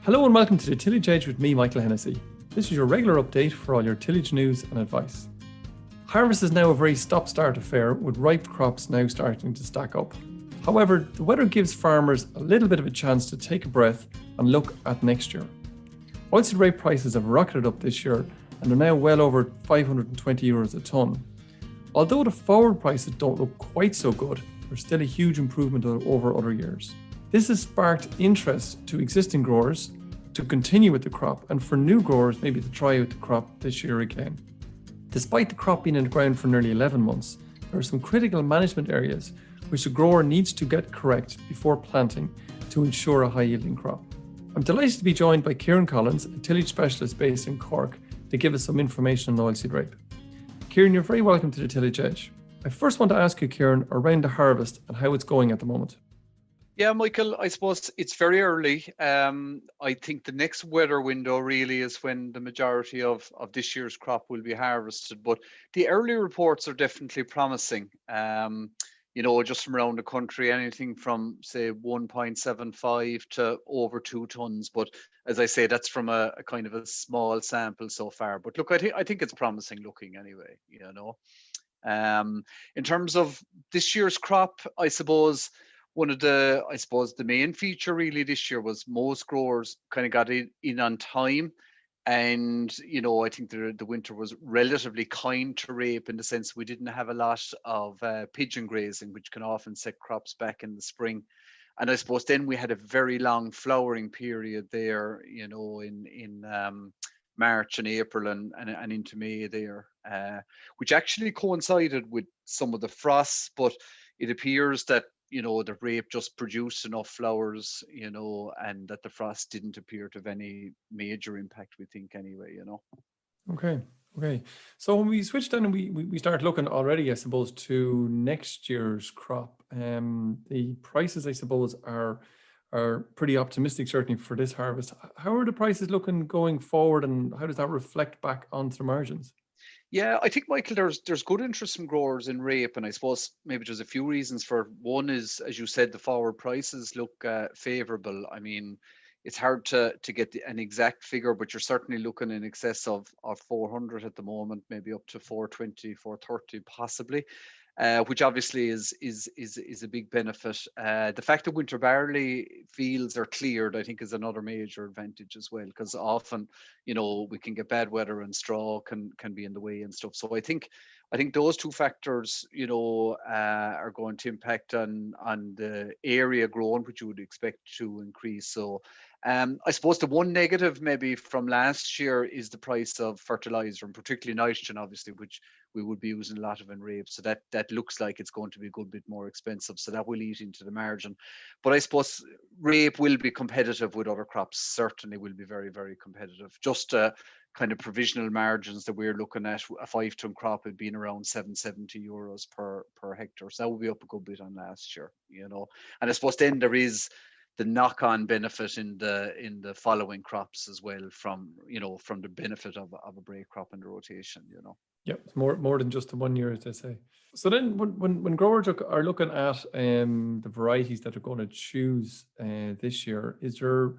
Hello and welcome to the Tillage Edge with me, Michael Hennessy. This is your regular update for all your tillage news and advice. Harvest is now a very stop-start affair, with ripe crops now starting to stack up. However, the weather gives farmers a little bit of a chance to take a breath and look at next year. Oilseed rape prices have rocketed up this year and are now well over €520 a tonne. Although the forward prices don't look quite so good, there's still a huge improvement over other years. This has sparked interest to existing growers to continue with the crop, and for new growers maybe to try out the crop this year again. Despite the crop being in the ground for nearly 11 months, there are some critical management areas which a grower needs to get correct before planting to ensure a high-yielding crop. I'm delighted to be joined by Ciaran Collins, a tillage specialist based in Cork, to give us some information on oilseed rape. Ciaran, you're very welcome to the Tillage Edge. I first want to ask you, Ciaran, around the harvest and how it's going at the moment. Yeah, Michael, I suppose it's very early. I think the next weather window really is when the majority of this year's crop will be harvested. But the early reports are definitely promising. Just from around the country, anything from, say, 1.75 to over 2 tons. But as I say, that's from a kind of a small sample so far. But look, I think it's promising looking anyway, In terms of this year's crop, I suppose, the main feature really this year was most growers kind of got in on time. And, I think the winter was relatively kind to rape in the sense we didn't have a lot of pigeon grazing, which can often set crops back in the spring. And I suppose then we had a very long flowering period there, in March and April and into May there, which actually coincided with some of the frosts, but it appears that the rape just produced enough flowers, and that the frost didn't appear to have any major impact, we think anyway, Okay. So when we switch down and we start looking already, I suppose, to next year's crop, the prices, I suppose, are pretty optimistic, certainly for this harvest. How are the prices looking going forward, and how does that reflect back onto the margins? Yeah, I think, Michael, there's good interest from growers in rape, and I suppose maybe there's a few reasons for. One is, as you said, the forward prices look favourable. I mean, it's hard to get an exact figure, but you're certainly looking in excess of 400 at the moment, maybe up to 420, 430 possibly. Which obviously is a big benefit. The fact that winter barley fields are cleared, I think, is another major advantage as well, because often, we can get bad weather and straw can be in the way and stuff. So I think those two factors, are going to impact on the area grown, which you would expect to increase. So I suppose the one negative maybe from last year is the price of fertilizer, and particularly nitrogen, obviously, which we would be using a lot of in rape. So that looks like it's going to be a good bit more expensive. So that will eat into the margin. But I suppose rape will be competitive with other crops, certainly will be very, very competitive. Just kind of provisional margins that we're looking at, a 5-ton crop had been around €770 per hectare. So that will be up a good bit on last year, And I suppose then there is the knock-on benefit in the following crops as well from the benefit of a break crop in the rotation, Yeah, it's more than just the 1 year, as they say. So then when growers are looking at the varieties that are going to choose this year, is there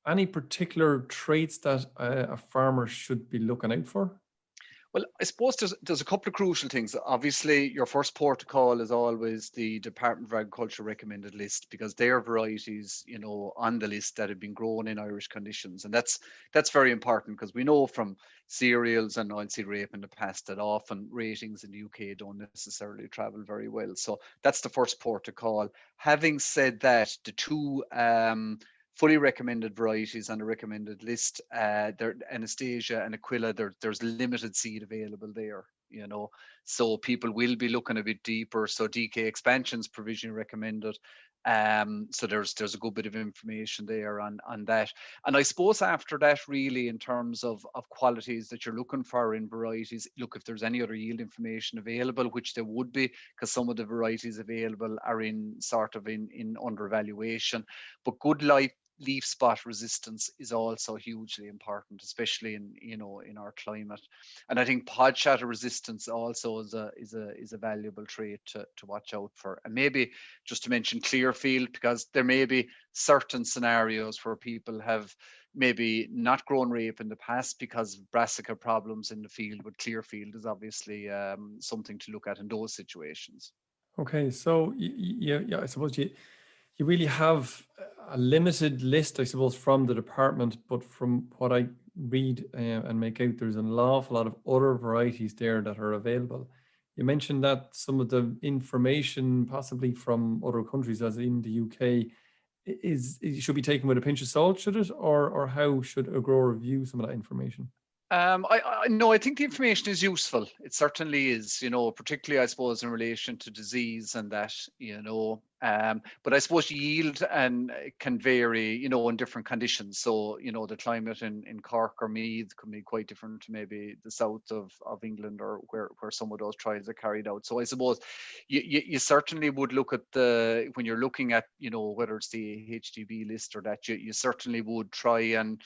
any particular traits that a farmer should be looking out for? Well, I suppose there's a couple of crucial things. Obviously, your first port to call is always the Department of Agriculture recommended list, because they are varieties, on the list that have been grown in Irish conditions. And that's very important, because we know from cereals and oilseed rape in the past that often ratings in the UK don't necessarily travel very well. So that's the first port to call. Having said that, the two fully recommended varieties on the recommended list, they're Anastasia and Aquila. There's limited seed available there, so people will be looking a bit deeper. So DK Expansion's provisionally recommended. So there's a good bit of information there on that. And I suppose after that, really, in terms of qualities that you're looking for in varieties, look if there's any other yield information available, which there would be, because some of the varieties available are in undervaluation. But good leaf spot resistance is also hugely important, especially in our climate. And I think pod shatter resistance also is a valuable trait to watch out for. And maybe just to mention clear field, because there may be certain scenarios where people have maybe not grown rape in the past because of brassica problems in the field, but clear field is obviously something to look at in those situations. Okay, so yeah, I suppose you really have a limited list, I suppose, from the department, but from what I read and make out, there's an awful lot of other varieties there that are available. You mentioned that some of the information, possibly from other countries, as in the UK, it should be taken with a pinch of salt, should it, or how should a grower view some of that information? I no, I think the information is useful. It certainly is, particularly I suppose in relation to disease and that, but I suppose yield and can vary, in different conditions. So, the climate in Cork or Meath can be quite different to maybe the south of England or where some of those trials are carried out. So I suppose you certainly would look at when you're looking at, whether it's the HDB list or that, you certainly would try and,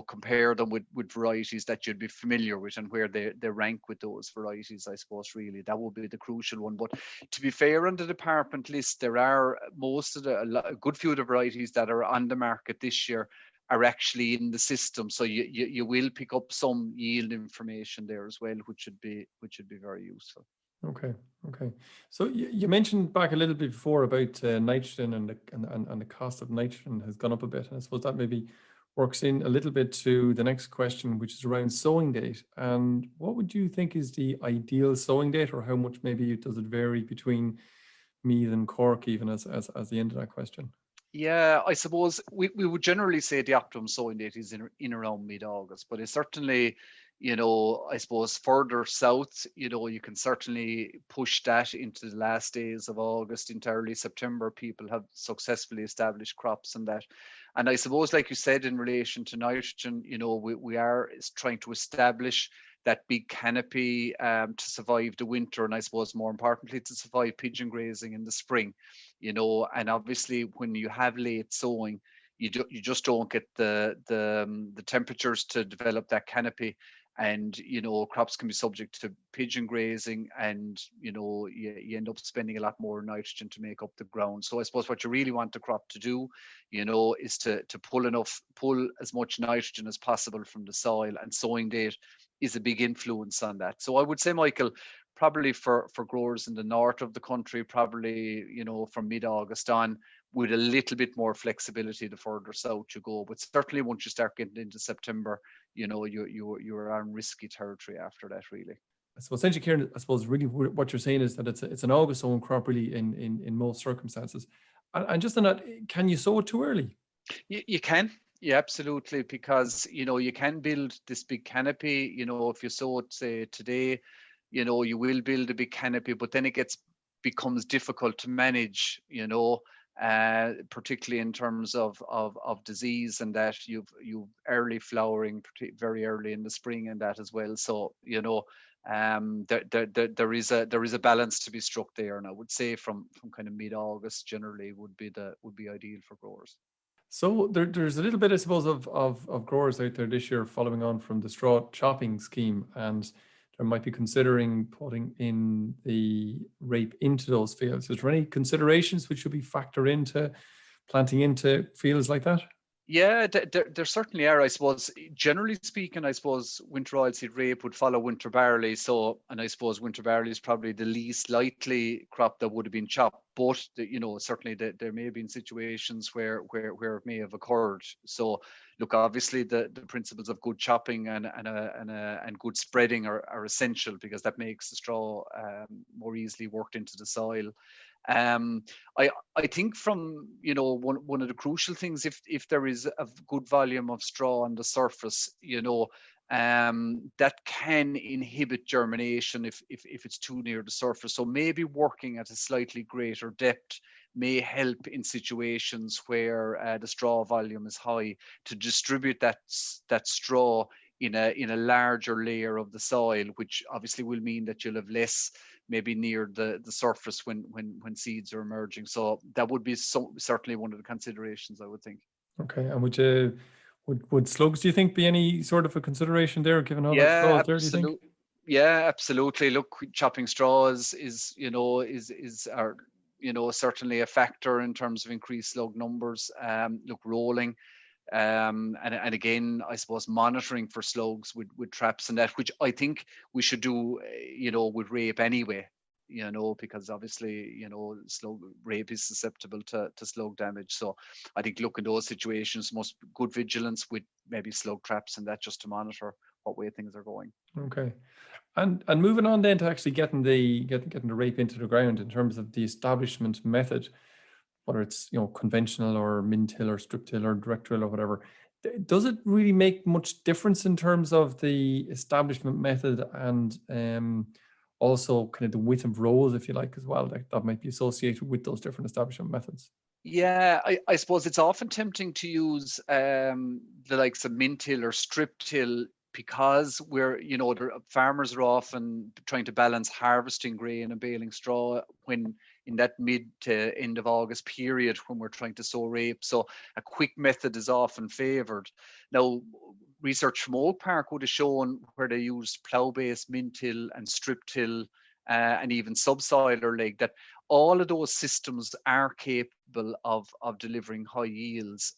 compare them with varieties that you'd be familiar with and where they rank with those varieties. I suppose really that would be the crucial one. But to be fair, on the department list, there are a good few of the varieties that are on the market this year are actually in the system. So you will pick up some yield information there as well, which should be very useful. Okay. So you mentioned back a little bit before about nitrogen and the cost of nitrogen has gone up a bit. And I suppose that maybe works in a little bit to the next question, which is around sowing date. And what would you think is the ideal sowing date, or how much maybe does it vary between Meath and Cork, even as the end of that question? Yeah, I suppose we would generally say the optimum sowing date is in around mid-August, but it's certainly, I suppose further south, you can certainly push that into the last days of August, into early September. People have successfully established crops and that. And I suppose, like you said, in relation to nitrogen, we are trying to establish that big canopy to survive the winter, and I suppose more importantly to survive pigeon grazing in the spring. And obviously when you have late sowing, you just don't get the temperatures to develop that canopy, and crops can be subject to pigeon grazing, and you end up spending a lot more nitrogen to make up the ground. So I suppose what you really want the crop to do, is to pull as much nitrogen as possible from the soil, and sowing date is a big influence on that. So I would say, Michael, probably for growers in the north of the country, probably, from mid-August on, with a little bit more flexibility the further south you go. But certainly once you start getting into September, you're on risky territory after that, really. So essentially, Ciaran, I suppose really what you're saying is that it's an August sowing crop really in most circumstances. And just on that, can you sow it too early? You can. Yeah, absolutely, because you can build this big canopy. If you sow it, say today, you will build a big canopy, but then it becomes difficult to manage, particularly in terms of disease, and that you've early flowering very early in the spring and that as well. So there is a balance to be struck there, and I would say from kind of mid-August generally would be ideal for growers. So there's a little bit, I suppose, of growers out there this year following on from the straw chopping scheme, and there might be considering putting in the rape into those fields. Is there any considerations which should be factored into planting into fields like that? Yeah, there certainly are. I suppose, generally speaking, I suppose winter oilseed rape would follow winter barley. So, and I suppose winter barley is probably the least likely crop that would have been chopped. But certainly there may have been situations where it may have occurred. So, look, obviously the principles of good chopping and good spreading are essential, because that makes the straw more easily worked into the soil. I think from one of the crucial things, if there is a good volume of straw on the surface, that can inhibit germination if it's too near the surface. So maybe working at a slightly greater depth may help in situations where the straw volume is high, to distribute that straw in a larger layer of the soil, which obviously will mean that you'll have less maybe near the surface when seeds are emerging. So that would be certainly one of the considerations, I would think. Okay, and would slugs, do you think, be any sort of a consideration there, given all that straw is there, do you think? Yeah, absolutely. Look, chopping straws is certainly a factor in terms of increased slug numbers. Look, rolling And again, I suppose monitoring for slugs with traps and that, which I think we should do, with rape anyway, because obviously, slug rape is susceptible to slug damage. So I think look in those situations, most good vigilance with maybe slug traps and that, just to monitor what way things are going. Okay. And moving on then to actually getting the rape into the ground in terms of the establishment method, whether it's conventional or min-till or strip till or direct till or whatever, does it really make much difference in terms of the establishment method and also kind of the width of rows, if you like, as well, that might be associated with those different establishment methods? Yeah, I suppose it's often tempting to use the likes of min-till or strip till, because farmers are often trying to balance harvesting grain and baling straw when in that mid to end of August period when we're trying to sow rape. So a quick method is often favoured. Now, research from Oak Park would have shown where they used plough-based min-till and strip till and even subsoiler leg, that all of those systems are capable of delivering high yields.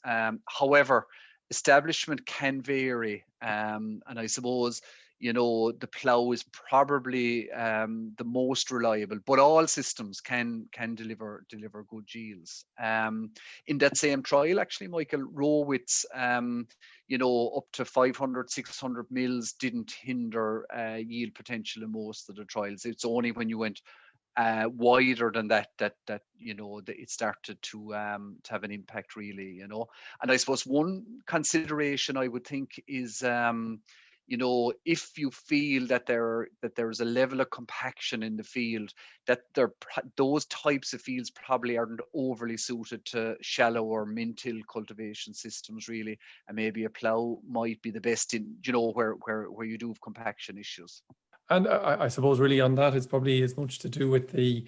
However, establishment can vary, and I suppose the plough is probably the most reliable, but all systems can deliver good yields. In that same trial, actually, Michael, row widths up to 500, 600 mils didn't hinder yield potential in most of the trials. It's only when you went wider than that it started to have an impact, really. And I suppose one consideration I would think is if you feel that there is a level of compaction in the field, that those types of fields probably aren't overly suited to shallow or min-till cultivation systems, really, and maybe a plough might be the best in where you do have compaction issues. And I suppose really on that, it's probably as much to do with the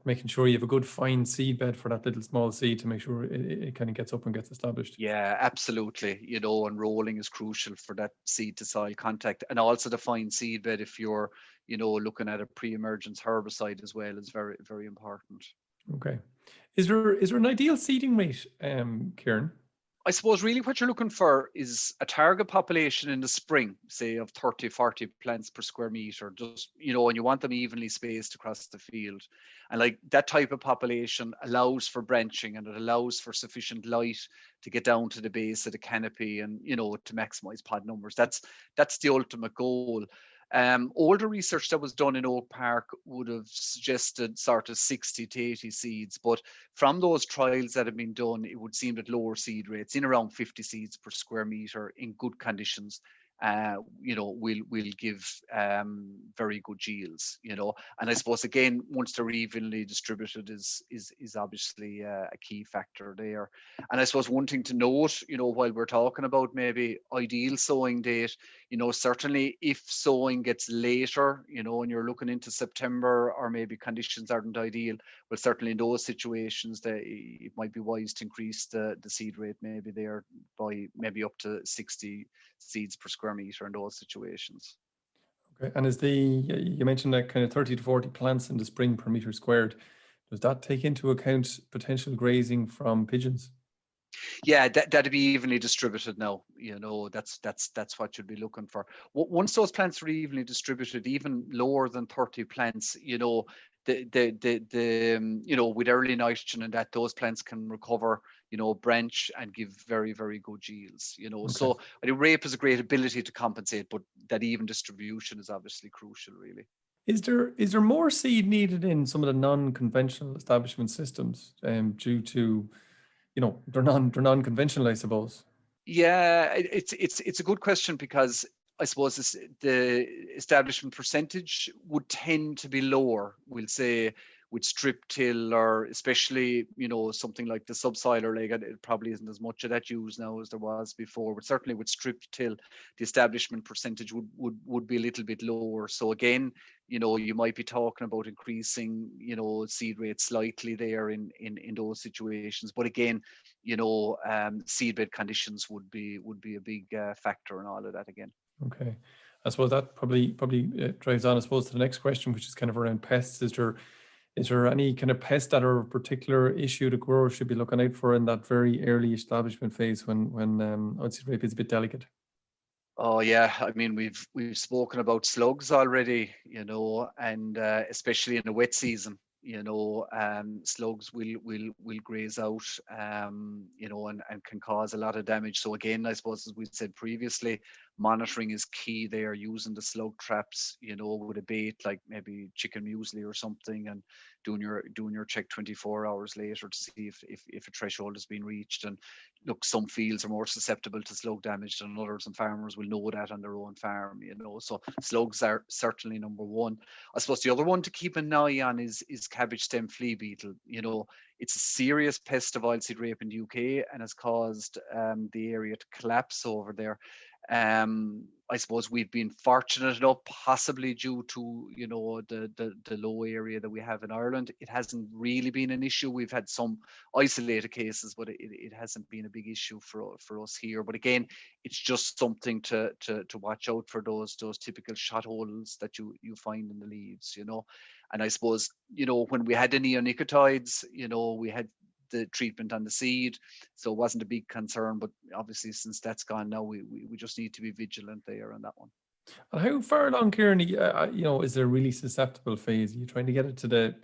making sure you have a good fine seed bed for that little small seed to make sure it kind of gets up and gets established. Yeah, absolutely. And rolling is crucial for that seed to soil contact, and also the fine seed bed, if you're looking at a pre-emergence herbicide as well, is very, very important. Okay. Is there an ideal seeding rate, Ciaran? I suppose really what you're looking for is a target population in the spring, say of 30, 40 plants per square meter, just, and you want them evenly spaced across the field. And like that type of population allows for branching, and it allows for sufficient light to get down to the base of the canopy and, to maximize pod numbers. That's the ultimate goal. Older research that was done in Oak Park would have suggested sort of 60 to 80 seeds, but from those trials that have been done, it would seem that lower seed rates, in around 50 seeds per square meter in good conditions, will give very good yields. And I suppose again, once they're evenly distributed is obviously a key factor there. And I suppose one thing to note, while we're talking about maybe ideal sowing date, certainly if sowing gets later, and you're looking into September, or maybe conditions aren't ideal, well, certainly in those situations, it might be wise to increase the seed rate maybe there by maybe up to 60 seeds per square meter in those situations. Okay. And you mentioned that kind of 30 to 40 plants in the spring per meter squared. Does that take into account potential grazing from pigeons? Yeah, that'd be evenly distributed now. That's what you'd be looking for. Once those plants are evenly distributed, even lower than 30 plants, with early nitrogen and that, those plants can recover, branch and give very, very good yields. Okay. So I think rape has a great ability to compensate, but that even distribution is obviously crucial, really. Is there more seed needed in some of the non-conventional establishment systems due to they're non-conventional, I suppose? Yeah, it's a good question, because I suppose the establishment percentage would tend to be lower, we'll say, with strip till, or especially, something like the subsoiler leg. It probably isn't as much of that used now as there was before, but certainly with strip till, the establishment percentage would be a little bit lower. So again, you might be talking about increasing, seed rate slightly there in those situations. But again, seedbed conditions would be a big factor in all of that again. Okay. I suppose that probably drives on, I suppose, to the next question, which is kind of around pests. Is there any kind of pest that are a particular issue the growers should be looking out for in that very early establishment phase when oilseed rape is a bit delicate? Oh yeah, I mean we've spoken about slugs already, and especially in the wet season, slugs will graze out, and can cause a lot of damage. So again, I suppose as we said previously, monitoring is key there, using the slug traps, with a bait like maybe chicken muesli or something, and doing your check 24 hours later to see if a threshold has been reached. And look, some fields are more susceptible to slug damage than others, and farmers will know that on their own farm, So slugs are certainly number one. I suppose the other one to keep an eye on is cabbage stem flea beetle. It's a serious pest of oilseed rape in the UK and has caused the area to collapse over there. I suppose we've been fortunate enough, possibly due to the low area that we have in Ireland. It hasn't really been an issue. We've had some isolated cases, but it hasn't been a big issue for us here. But again, it's just something to watch out for, those typical shot holes that you find in the leaves. And I suppose when we had the neonicotinoids, we had the treatment on the seed, so it wasn't a big concern. But obviously, since that's gone now, we just need to be vigilant there on that one. And how far along, Ciaran, is there a really susceptible phase? Are you trying to get it to the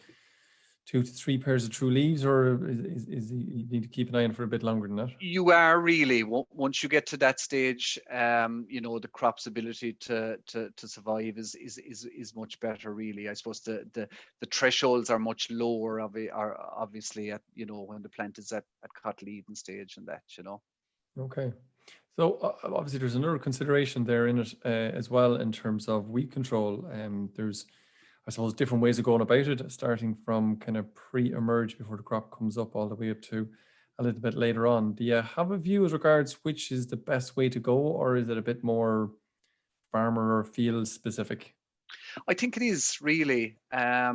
2 to 3 pairs of true leaves, or is you need to keep an eye on for a bit longer than that? You are really, once you get to that stage, the crop's ability to survive is much better. Really, I suppose the thresholds are much lower. Are obviously at when the plant is at cotyledon stage and that. Okay. So obviously there's another consideration there in it as well in terms of weed control. There's, I suppose, different ways of going about it, starting from kind of pre-emerge before the crop comes up all the way up to a little bit later on. Do you have a view as regards which is the best way to go, or is it a bit more farmer or field specific? I think it is really. I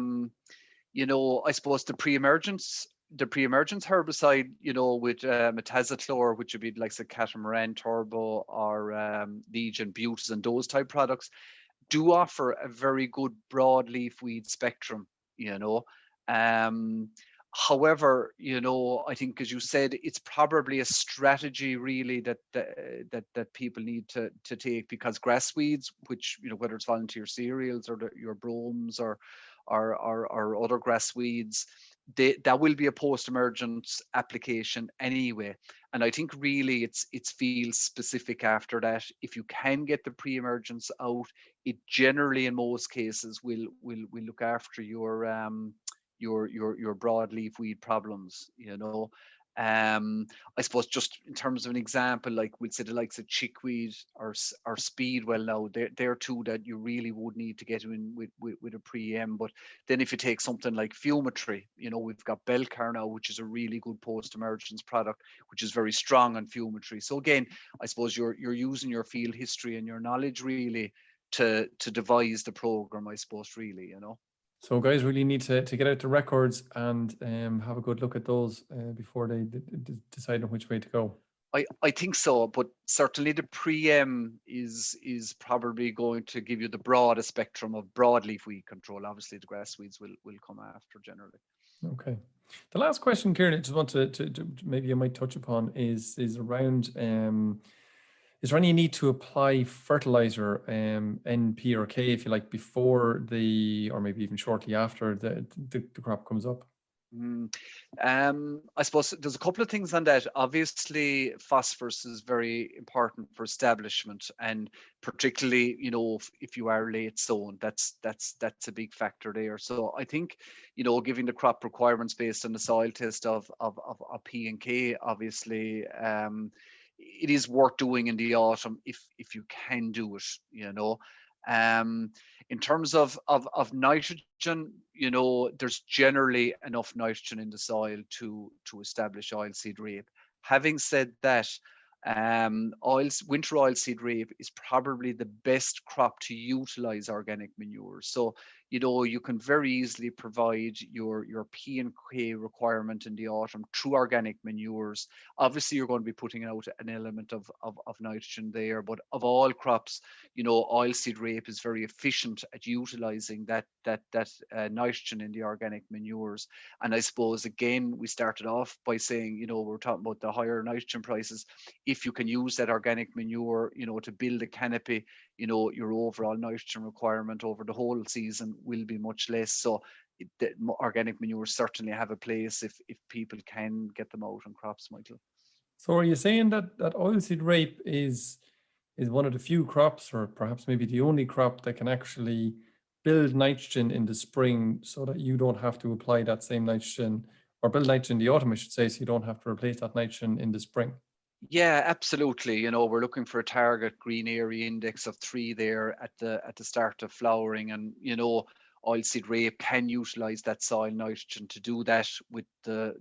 suppose the pre-emergence herbicide, with metazoclor, which would be like the catamaran turbo or Legion butas and those type products, do offer a very good broadleaf weed spectrum. However, I think, as you said, it's probably a strategy really that people need to take, because grass weeds, which whether it's volunteer cereals or your bromes or other grass weeds, that will be a post-emergence application anyway. And I think really it's field specific after that. If you can get the pre-emergence out, it generally in most cases will look after your broadleaf weed problems. I suppose just in terms of an example, like we'd say the likes of chickweed or speedwell now, they're two that you really would need to get in with a pre-em. But then if you take something like fumetry, we've got Belcar now, which is a really good post-emergence product, which is very strong on fumetry. So again, I suppose you're using your field history and your knowledge really to devise the program, I suppose, really. So guys really need to get out the records and have a good look at those before they decide on which way to go. I think so, but certainly the pre-em is probably going to give you the broadest spectrum of broadleaf weed control. Obviously, the grass weeds will come after generally. Okay. The last question, Ciaran, I just want to maybe you might touch upon is around is there any need to apply fertilizer, NP or K, if you like, before or maybe even shortly after the crop comes up? I suppose there's a couple of things on that. Obviously, phosphorus is very important for establishment, and particularly, if you are late sown, that's a big factor there. So I think, giving the crop requirements based on the soil test of P and K, obviously, it is worth doing in the autumn if you can do it. In terms of nitrogen, there's generally enough nitrogen in the soil to establish oilseed rape. Having said that, winter oilseed rape is probably the best crop to utilize organic manure. So, you can very easily provide your P&K requirement in the autumn through organic manures. Obviously, you're going to be putting out an element of nitrogen there, but of all crops, oilseed rape is very efficient at utilizing that nitrogen in the organic manures. And I suppose, again, we started off by saying, we're talking about the higher nitrogen prices. If you can use that organic manure, to build a canopy, your overall nitrogen requirement over the whole season will be much less. So the organic manures certainly have a place if people can get them out on crops, Michael. So are you saying that oilseed rape is one of the few crops, or perhaps maybe the only crop, that can actually build nitrogen in the spring so that you don't have to apply that same nitrogen, or build nitrogen in the autumn, I should say, so you don't have to replace that nitrogen in the spring? Yeah, absolutely. We're looking for a target green area index of 3 there at the start of flowering, and oilseed rape can utilize that soil nitrogen to do that, with the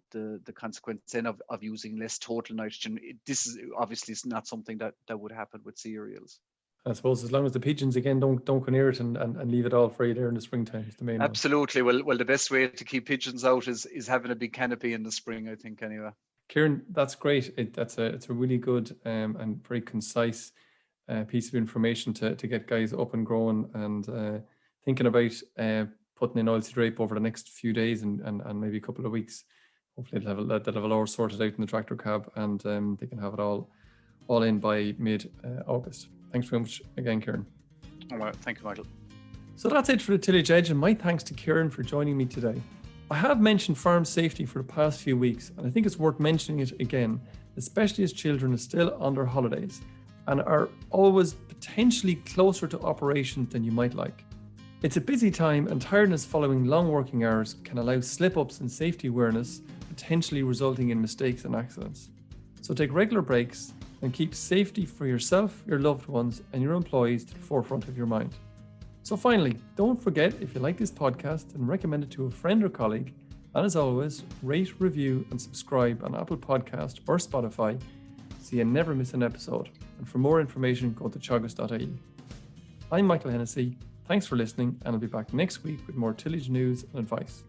consequence then of using less total nitrogen. This is obviously not something that would happen with cereals. I suppose as long as the pigeons, again, don't go near it and leave it all free there in the springtime is the main one. Absolutely. Well, the best way to keep pigeons out is having a big canopy in the spring, I think, anyway. Ciaran, that's great. It's a really good and very concise piece of information to get guys up and growing and thinking about putting in oilseed rape over the next few days and maybe a couple of weeks. Hopefully they'll have it all sorted out in the tractor cab, and they can have it all in by mid-August. Thanks very much again, Ciaran. All right. Thank you, Michael. So that's it for the Tillage Edge, and my thanks to Ciaran for joining me today. I have mentioned farm safety for the past few weeks, and I think it's worth mentioning it again, especially as children are still on their holidays and are always potentially closer to operations than you might like. It's a busy time, and tiredness following long working hours can allow slip-ups in safety awareness, potentially resulting in mistakes and accidents. So take regular breaks and keep safety for yourself, your loved ones, and your employees to the forefront of your mind. So finally, don't forget, if you like this podcast, and recommend it to a friend or colleague. And as always, rate, review, and subscribe on Apple Podcast or Spotify so you never miss an episode. And for more information, go to teagasc.ie. I'm Michael Hennessy. Thanks for listening, and I'll be back next week with more tillage news and advice.